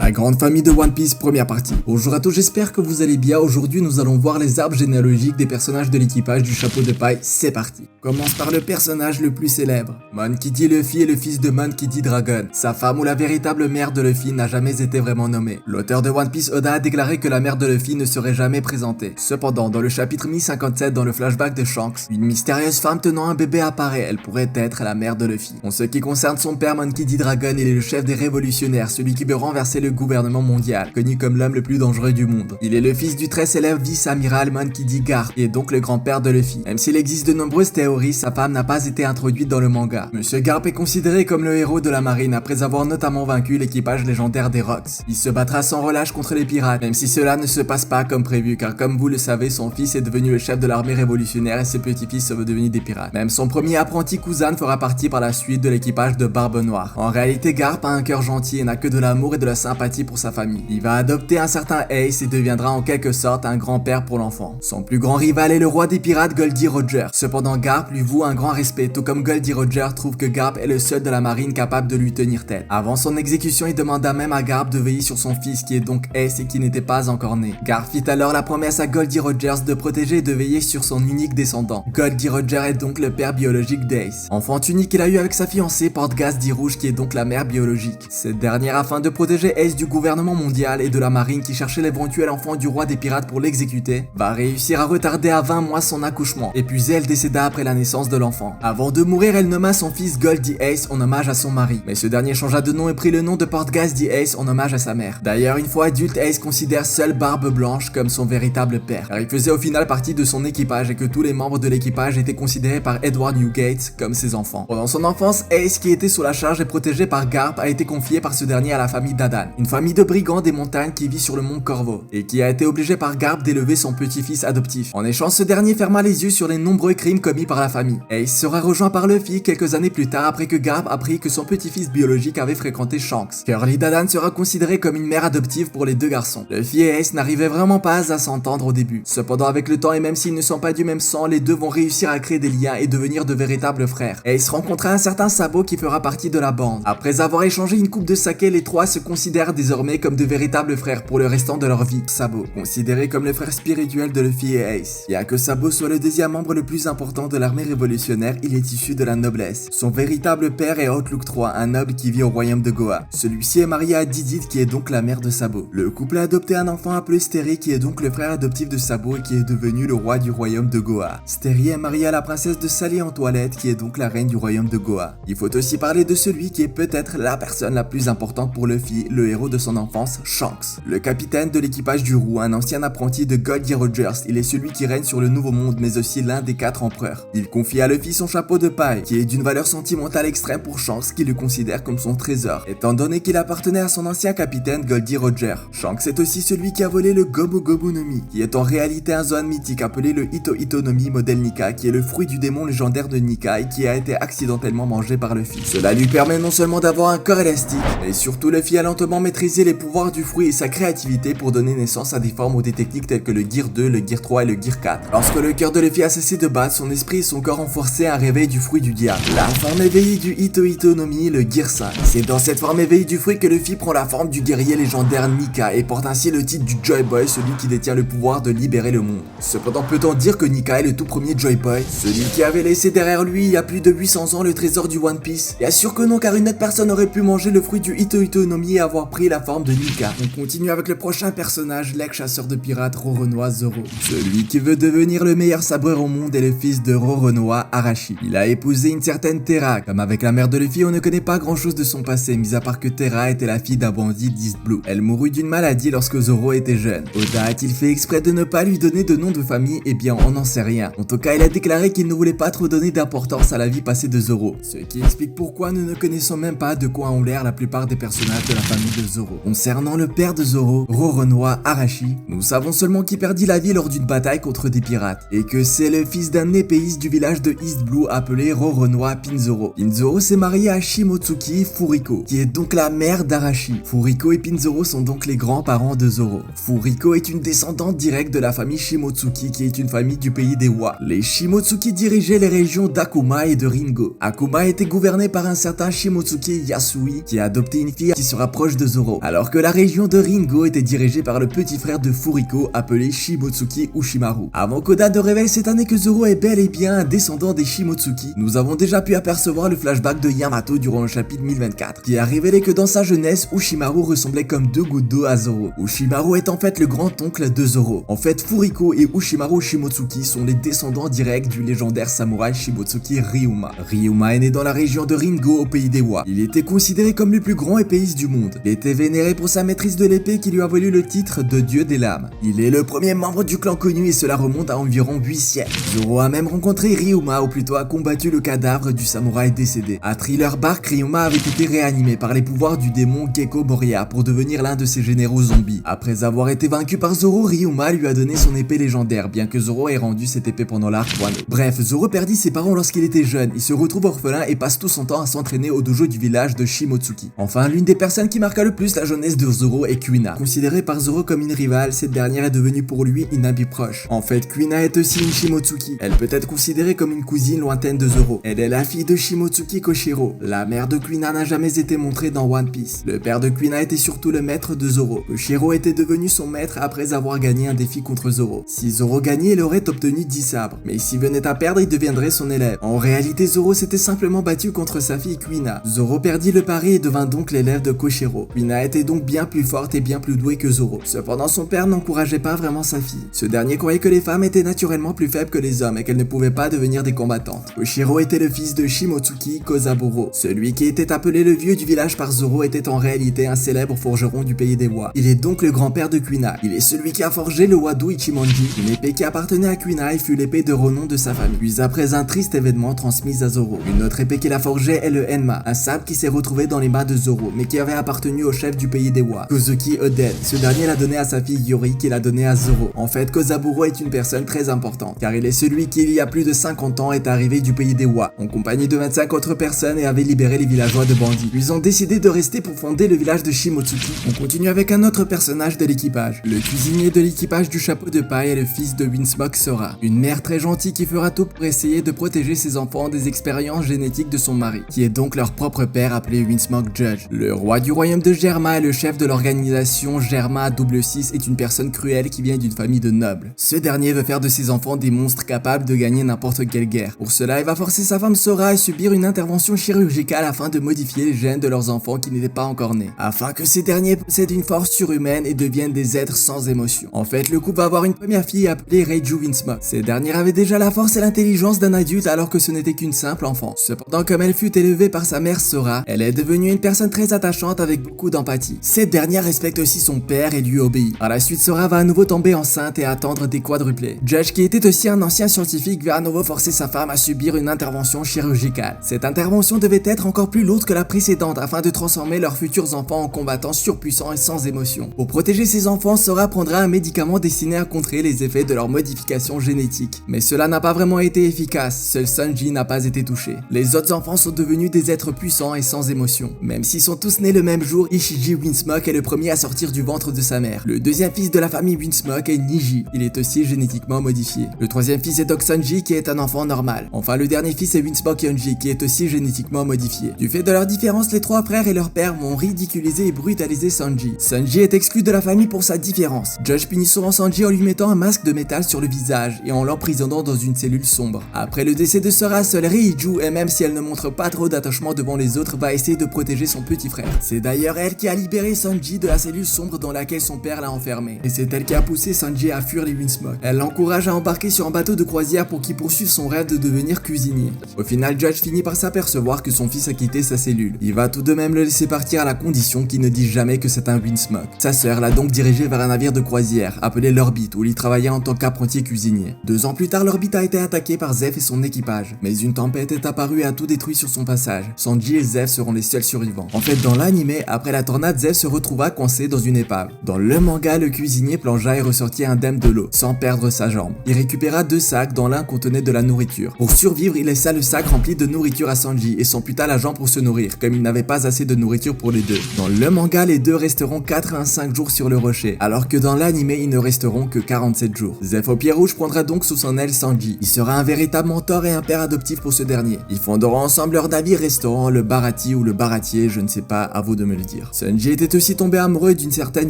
La grande famille de One Piece, première partie. Bonjour à tous, j'espère que vous allez bien. Aujourd'hui, nous allons voir les arbres généalogiques des personnages de l'équipage du chapeau de paille. C'est parti. Commence par le personnage le plus célèbre. Monkey D. Luffy est le fils de Monkey D. Dragon. Sa femme ou la véritable mère de Luffy n'a jamais été vraiment nommée. L'auteur de One Piece, Oda, a déclaré que la mère de Luffy ne serait jamais présentée. Cependant, dans le chapitre 1057, dans le flashback de Shanks, une mystérieuse femme tenant un bébé apparaît. Elle pourrait être la mère de Luffy. En ce qui concerne son père, Monkey D. Dragon, il est le chef des révolutionnaires, celui qui veut renverser le gouvernement mondial, connu comme l'homme le plus dangereux du monde. Il est le fils du très célèbre vice-amiral Monkey D. Garp, et donc le grand-père de Luffy. Même s'il existe de nombreuses théories, sa femme n'a pas été introduite dans le manga. Monsieur Garp est considéré comme le héros de la marine après avoir notamment vaincu l'équipage légendaire des Rocks. Il se battra sans relâche contre les pirates, même si cela ne se passe pas comme prévu, car comme vous le savez, son fils est devenu le chef de l'armée révolutionnaire et ses petits-fils sont devenus des pirates. Même son premier apprenti Kuzan fera partie par la suite de l'équipage de Barbe Noire. En réalité, Garp a un cœur gentil et n'a que de l'amour et de la sympathie pour sa famille. Il va adopter un certain Ace et deviendra en quelque sorte un grand-père pour l'enfant. Son plus grand rival est le roi des pirates Goldie Roger. Cependant, Garp lui voue un grand respect, tout comme Goldie Roger trouve que Garp est le seul de la marine capable de lui tenir tête. Avant son exécution, il demanda même à Garp de veiller sur son fils qui est donc Ace et qui n'était pas encore né. Garp fit alors la promesse à Goldie Rogers de protéger et de veiller sur son unique descendant. Goldie Roger est donc le père biologique d'Ace. Enfant unique qu'il a eu avec sa fiancée Portgas D. Rouge qui est donc la mère biologique. Cette dernière, afin de protéger Ace du gouvernement mondial et de la marine qui cherchait l'éventuel enfant du roi des pirates pour l'exécuter, va réussir à retarder à 20 mois son accouchement. Épuisée, elle décéda après la naissance de l'enfant. Avant de mourir, elle nomma son fils Goldie Ace en hommage à son mari. Mais ce dernier changea de nom et prit le nom de Portgas D. Ace en hommage à sa mère. D'ailleurs, une fois adulte, Ace considère seul Barbe Blanche comme son véritable père, car il faisait au final partie de son équipage et que tous les membres de l'équipage étaient considérés par Edward Newgate comme ses enfants. Pendant son enfance, Ace, qui était sous la charge et protégé par Garp, a été confié par ce dernier à la famille d'Adan, une famille de brigands des montagnes qui vit sur le mont Corvo, et qui a été obligé par Garp d'élever son petit-fils adoptif. En échange, ce dernier ferma les yeux sur les nombreux crimes commis par la famille. Ace sera rejoint par Luffy quelques années plus tard après que Garp apprit que son petit-fils biologique avait fréquenté Shanks. Curly d'Adan sera considérée comme une mère adoptive pour les deux garçons. Luffy et Ace n'arrivaient vraiment pas à s'entendre au début. Cependant, avec le temps et même s'ils ne sont pas du même sang, les deux vont réussir à créer des liens et devenir de véritables frères. Ace rencontra un certain Sabo qui fera partie de la bande. Après avoir échangé une coupe de saké, les trois se considèrent désormais comme de véritables frères pour le restant de leur vie. Sabo, considéré comme le frère spirituel de Luffy et Ace. Bien que Sabo soit le deuxième membre le plus important de l'armée révolutionnaire, il est issu de la noblesse. Son véritable père est Outlook III, un noble qui vit au royaume de Goa. Celui-ci est marié à Didit qui est donc la mère de Sabo. Le couple a adopté un enfant appelé Steri qui est donc le frère adoptif de Sabo et qui est devenu le roi du royaume de Goa. Steri est marié à la princesse de Sally en toilette qui est donc la reine du royaume de Goa. Il faut aussi parler de celui qui est peut-être la personne la plus importante pour Luffy, le héros de son enfance, Shanks. Le capitaine de l'équipage du Roux, un ancien apprenti de Goldie Rogers, il est celui qui règne sur le Nouveau Monde mais aussi l'un des 4 empereurs. Il confie à Luffy son chapeau de paille, qui est d'une valeur sentimentale extrême pour Shanks qui le considère comme son trésor, étant donné qu'il appartenait à son ancien capitaine Goldie Roger. Shanks est aussi celui qui a volé le Gomu Gomu no Mi, qui est en réalité un zoan mythique appelé le Ito Ito no Mi modèle Nika, qui est le fruit du démon légendaire de Nika et qui a été accidentellement mangé par Luffy. Cela lui permet non seulement d'avoir un corps élastique, mais surtout Luffy a lentement maîtrisé les pouvoirs du fruit et sa créativité pour donner naissance à des formes ou des techniques telles que le Gear 2, le Gear 3 et le Gear 4. Lorsque le cœur de Luffy a cessé de battre, son esprit et son corps ont forcé un réveil du fruit du diable. La forme éveillée du Ito Ito no Mi, le Gear 5. C'est dans cette forme éveillée du fruit que Luffy prend la forme du guerrier légendaire Nika et porte ainsi le titre du Joy Boy, celui qui détient le pouvoir de libérer le monde. Cependant, peut-on dire que Nika est le tout premier Joy Boy, celui qui avait laissé derrière lui il y a plus de 800 ans le trésor du One Piece? Bien sûr que non, car une autre personne aurait pu manger le fruit du Ito Ito no Mi et avoir pris la forme de Nika. On continue avec le prochain personnage, l'ex-chasseur de pirates Roronoa Zoro. Celui qui veut devenir le meilleur sabreur au monde est le fils de Roronoa Arashi. Il a épousé une certaine Terra. Comme avec la mère de Luffy, on ne connaît pas grand chose de son passé, mis à part que Terra était la fille d'un bandit d'East Blue. Elle mourut d'une maladie lorsque Zoro était jeune. Oda a-t-il fait exprès de ne pas lui donner de nom de famille? Eh bien, on n'en sait rien. En tout cas, il a déclaré qu'il ne voulait pas trop donner d'importance à la vie passée de Zoro. Ce qui explique pourquoi nous ne connaissons même pas de quoi ont l'air la plupart des personnages de la famille de Zoro. Concernant le père de Zoro, Roronoa Arashi, nous savons seulement qu'il perdit la vie lors d'une bataille contre des pirates, et que c'est le fils d'un épéiste du village de East Blue appelé Roronoa Pinzoro. Pinzoro s'est marié à Shimotsuki Furiko, qui est donc la mère d'Arashi. Furiko et Pinzoro sont donc les grands-parents de Zoro. Furiko est une descendante directe de la famille Shimotsuki, qui est une famille du pays des Wa. Les Shimotsuki dirigeaient les régions d'Akuma et de Ringo. Akuma était gouverné par un certain Shimotsuki Yasui, qui a adopté une fille qui se rapproche de Zoro. Zoro, alors que la région de Ringo était dirigée par le petit frère de Furiko appelé Shimotsuki Ushimaru. Avant qu'Oda ne révèle cette année que Zoro est bel et bien un descendant des Shimotsuki, nous avons déjà pu apercevoir le flashback de Yamato durant le chapitre 1024, qui a révélé que dans sa jeunesse, Ushimaru ressemblait comme deux gouttes d'eau à Zoro. Ushimaru est en fait le grand-oncle de Zoro. En fait, Furiko et Ushimaru Shimotsuki sont les descendants directs du légendaire samouraï Shimotsuki Ryuma. Ryuma est né dans la région de Ringo au pays des Wa. Il était considéré comme le plus grand épéiste du monde. Il était vénéré pour sa maîtrise de l'épée qui lui a valu le titre de dieu des lames. Il est le premier membre du clan connu et cela remonte à environ 8 siècles. Zoro a même rencontré Ryuma, ou plutôt a combattu le cadavre du samouraï décédé. À Thriller Bark, Ryuma avait été réanimé par les pouvoirs du démon Gecko Moria pour devenir l'un de ses généraux zombies. Après avoir été vaincu par Zoro, Ryuma lui a donné son épée légendaire, bien que Zoro ait rendu cette épée pendant l'arc Wano. Bref, Zoro perdit ses parents lorsqu'il était jeune, il se retrouve orphelin et passe tout son temps à s'entraîner au dojo du village de Shimotsuki. Enfin, l'une des personnes qui marqua le plus la jeunesse de Zoro est Kuina. Considérée par Zoro comme une rivale, cette dernière est devenue pour lui une amie proche. En fait, Kuina est aussi une Shimotsuki. Elle peut être considérée comme une cousine lointaine de Zoro. Elle est la fille de Shimotsuki Koshiro. La mère de Kuina n'a jamais été montrée dans One Piece. Le père de Kuina était surtout le maître de Zoro. Koshiro était devenu son maître après avoir gagné un défi contre Zoro. Si Zoro gagnait, il aurait obtenu 10 sabres. Mais s'il venait à perdre, il deviendrait son élève. En réalité, Zoro s'était simplement battu contre sa fille Kuina. Zoro perdit le pari et devint donc l'élève de Koshiro. Kuina était donc bien plus forte et bien plus douée que Zoro. Cependant, son père n'encourageait pas vraiment sa fille. Ce dernier croyait que les femmes étaient naturellement plus faibles que les hommes et qu'elles ne pouvaient pas devenir des combattantes. Koshiro était le fils de Shimotsuki Kozaburo. Celui qui était appelé le vieux du village par Zoro était en réalité un célèbre forgeron du pays des Wa. Il est donc le grand-père de Kuina. Il est celui qui a forgé le Wado Ichimonji, une épée qui appartenait à Kuina et fut l'épée de renom de sa famille. Puis après un triste événement transmis à Zoro, une autre épée qu'il a forgée est le Enma, un sabre qui s'est retrouvé dans les mains de Zoro, mais qui avait appartenu au chef du pays des Wa, Kozuki Oden. Ce dernier l'a donné à sa fille Yori qui l'a donné à Zoro. En fait, Kozaburo est une personne très importante, car il est celui qui il y a plus de 50 ans est arrivé du pays des Wa, en compagnie de 25 autres personnes et avait libéré les villageois de bandits. Ils ont décidé de rester pour fonder le village de Shimotsuki. On continue avec un autre personnage de l'équipage. Le cuisinier de l'équipage du chapeau de paille est le fils de Winsmoke Sora, une mère très gentille qui fera tout pour essayer de protéger ses enfants des expériences génétiques de son mari, qui est donc leur propre père appelé Winsmoke Judge. Le roi du royaume de Germa et le chef de l'organisation Germa 6 est une personne cruelle qui vient d'une famille de nobles. Ce dernier veut faire de ses enfants des monstres capables de gagner n'importe quelle guerre. Pour cela, il va forcer sa femme Sora à subir une intervention chirurgicale afin de modifier les gènes de leurs enfants qui n'étaient pas encore nés, afin que ces derniers possèdent une force surhumaine et deviennent des êtres sans émotion. En fait, le couple va avoir une première fille appelée Reiju Winsmoke. Cette dernière avait déjà la force et l'intelligence d'un adulte alors que ce n'était qu'une simple enfant. Cependant, comme elle fut élevée par sa mère Sora, elle est devenue une personne très attachante avec beaucoup d'empathie. Cette dernière respecte aussi son père et lui obéit. Par la suite, Sora va à nouveau tomber enceinte et attendre des quadruplés. Judge, qui était aussi un ancien scientifique, va à nouveau forcer sa femme à subir une intervention chirurgicale. Cette intervention devait être encore plus lourde que la précédente afin de transformer leurs futurs enfants en combattants surpuissants et sans émotion. Pour protéger ses enfants, Sora prendra un médicament destiné à contrer les effets de leur modification génétique. Mais cela n'a pas vraiment été efficace, seul Sanji n'a pas été touché. Les autres enfants sont devenus des êtres puissants et sans émotion. Même s'ils sont tous nés le même jour, Ishiji Winsmoke est le premier à sortir du ventre de sa mère. Le deuxième fils de la famille Winsmoke est Niji, il est aussi génétiquement modifié. Le troisième fils est Doc Sanji qui est un enfant normal. Enfin, le dernier fils est Winsmoke Yonji qui est aussi génétiquement modifié. Du fait de leur différence, les trois frères et leur père vont ridiculiser et brutaliser Sanji. Sanji est exclu de la famille pour sa différence. Judge punit souvent Sanji en lui mettant un masque de métal sur le visage et en l'emprisonnant dans une cellule sombre. Après le décès de Sora, seule Reiju, et même si elle ne montre pas trop d'attachement devant les autres, va essayer de protéger son petit frère. C'est d'ailleurs elle qui a libéré Sanji de la cellule sombre dans laquelle son père l'a enfermé. Et c'est elle qui a poussé Sanji à fuir les Winsmoke. Elle l'encourage à embarquer sur un bateau de croisière pour qu'il poursuive son rêve de devenir cuisinier. Au final, Judge finit par s'apercevoir que son fils a quitté sa cellule. Il va tout de même le laisser partir à la condition qu'il ne dise jamais que c'est un Winsmoke. Sa sœur l'a donc dirigé vers un navire de croisière appelé l'Orbite où il travaillait en tant qu'apprenti cuisinier. 2 ans plus tard, l'Orbite a été attaqué par Zeff et son équipage. Mais une tempête est apparue et a tout détruit sur son passage. Sanji et Zeff seront les seuls survivants. En fait, dans l'anime, après la tornade, Zeff se retrouva coincé dans une épave. Dans le manga, le cuisinier plongea et ressortit indemne de l'eau, sans perdre sa jambe. Il récupéra 2 sacs dont l'un contenait de la nourriture. Pour survivre, il laissa le sac rempli de nourriture à Sanji et s'amputa la jambe pour se nourrir, comme il n'avait pas assez de nourriture pour les deux. Dans le manga, les deux resteront 85 jours sur le rocher, alors que dans l'anime, ils ne resteront que 47 jours. Zeff au pied rouge prendra donc sous son aile Sanji. Il sera un véritable mentor et un père adoptif pour ce dernier. Ils fonderont ensemble leur navire-restaurant, le Barati ou le Baratier, je ne sais pas, à vous de me le dire. pire. Sunji était aussi tombé amoureux d'une certaine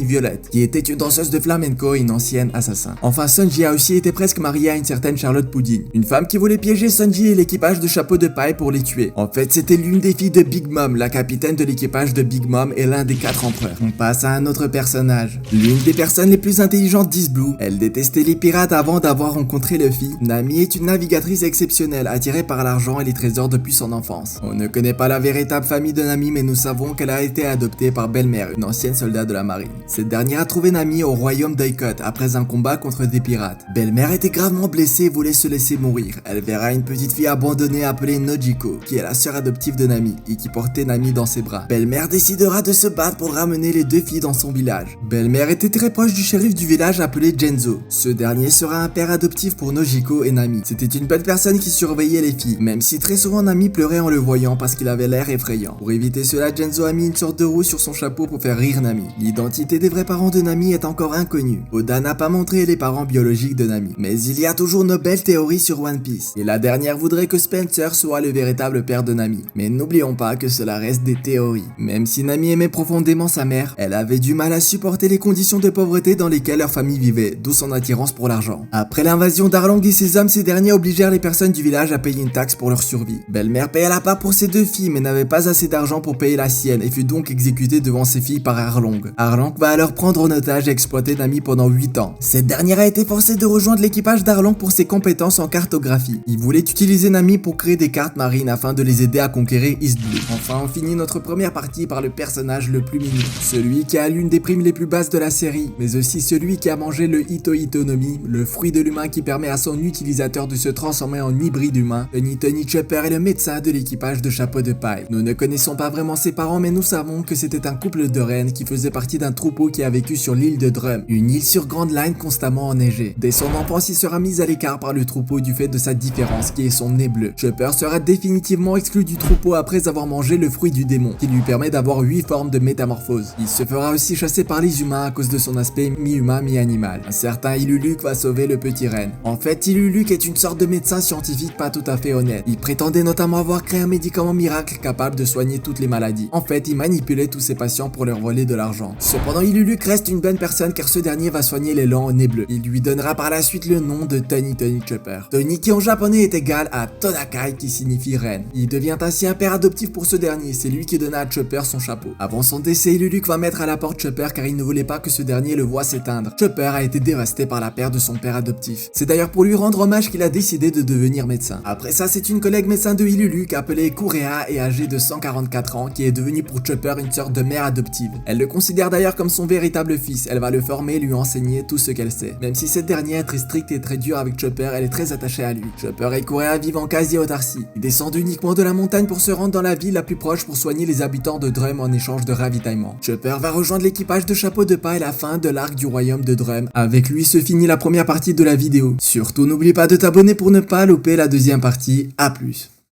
Violette, qui était une danseuse de flamenco et une ancienne assassin. Enfin, Sunji a aussi été presque marié à une certaine Charlotte Pudding, une femme qui voulait piéger Sunji et l'équipage de Chapeau de Paille pour les tuer. En fait, c'était l'une des filles de Big Mom, la capitaine de l'équipage de Big Mom et l'un des 4 empereurs. On passe à un autre personnage. L'une des personnes les plus intelligentes d'East Blue. Elle détestait les pirates avant d'avoir rencontré Luffy. Nami est une navigatrice exceptionnelle, attirée par l'argent et les trésors depuis son enfance. On ne connaît pas la véritable famille de Nami, mais nous savons qu'elle a été adoptée par Belle-Mère, une ancienne soldat de la marine. Cette dernière a trouvé Nami au royaume d'Oikot après un combat contre des pirates. Belle-Mère était gravement blessée et voulait se laisser mourir. Elle verra une petite fille abandonnée appelée Nojiko, qui est la sœur adoptive de Nami et qui portait Nami dans ses bras. Belle-Mère décidera de se battre pour ramener les 2 filles dans son village. Belle-Mère était très proche du shérif du village appelé Genzo. Ce dernier sera un père adoptif pour Nojiko et Nami. C'était une bonne personne qui surveillait les filles, même si très souvent Nami pleurait en le voyant parce qu'il avait l'air effrayant. Pour éviter cela, Genzo a mis une sorte de roue sur son chapeau pour faire rire Nami. L'identité des vrais parents de Nami est encore inconnue. Oda n'a pas montré les parents biologiques de Nami. Mais il y a toujours nos belles théories sur One Piece. Et la dernière voudrait que Spencer soit le véritable père de Nami. Mais n'oublions pas que cela reste des théories. Même si Nami aimait profondément sa mère, elle avait du mal à supporter les conditions de pauvreté dans lesquelles leur famille vivait, d'où son attirance pour l'argent. Après l'invasion d'Arlong et ses hommes, ces derniers obligèrent les personnes du village à payer une taxe pour leur survie. Belle-Mère paya la part pour ses 2 filles, mais n'avait pas assez d'argent pour payer la sienne et fut donc exécutée devant ses filles par Arlong. Arlong va alors prendre en otage et exploiter Nami pendant 8 ans. Cette dernière a été forcée de rejoindre l'équipage d'Arlong pour ses compétences en cartographie. Il voulait utiliser Nami pour créer des cartes marines afin de les aider à conquérir East Blue. Enfin, on finit notre première partie par le personnage le plus mignon, celui qui a l'une des primes les plus basses de la série, mais aussi celui qui a mangé le Ito Ito no Mi, le fruit de l'humain qui permet à son utilisateur de se transformer en hybride humain. Tony Chopper est le médecin de l'équipage de Chapeau de Paille. Nous ne connaissons pas vraiment ses parents, mais nous savons que c'était un couple de rennes qui faisait partie d'un troupeau qui a vécu sur l'île de Drum, une île sur Grand Line constamment enneigée. Dès son enfance, il sera mis à l'écart par le troupeau du fait de sa différence qui est son nez bleu. Chopper sera définitivement exclu du troupeau après avoir mangé le fruit du démon, qui lui permet d'avoir 8 formes de métamorphose. Il se fera aussi chasser par les humains à cause de son aspect mi-humain mi-animal. Un certain Iluluke va sauver le petit renne. En fait, Iluluke est une sorte de médecin scientifique pas tout à fait honnête. Il prétendait notamment avoir créé un médicament miracle capable de soigner toutes les maladies. En fait, il manipulait tous ses patients pour leur voler de l'argent. Cependant, Iluluke reste une bonne personne car ce dernier va soigner les lents au nez bleu. Il lui donnera par la suite le nom de Tony Chopper. Tony qui en japonais est égal à Tonakai qui signifie reine. Il devient ainsi un père adoptif pour ce dernier, c'est lui qui donna à Chopper son chapeau. Avant son décès, Iluluke va mettre à la porte Chopper car il ne voulait pas que ce dernier le voie s'éteindre. Chopper a été dévasté par la perte de son père adoptif. C'est d'ailleurs pour lui rendre hommage qu'il a décidé de devenir médecin. Après ça, c'est une collègue médecin de Iluluke appelée Kurea et âgée de 144 ans qui est devenue pour Chopper une sorte de mère adoptive. Elle le considère d'ailleurs comme son véritable fils. Elle va le former et lui enseigner tout ce qu'elle sait. Même si cette dernière est très stricte et très dure avec Chopper, elle est très attachée à lui. Chopper et Kurea vivent en quasi-autarcie. Ils descendent uniquement de la montagne pour se rendre dans la ville la plus proche pour soigner les habitants de Drum en échange de ravitaillement. Chopper va rejoindre l'équipage de Chapeau de Paille à la fin de l'arc du royaume de Drum. Avec lui se finit la première partie de la vidéo. Surtout n'oublie pas de t'abonner pour ne pas louper la deuxième partie. A plus.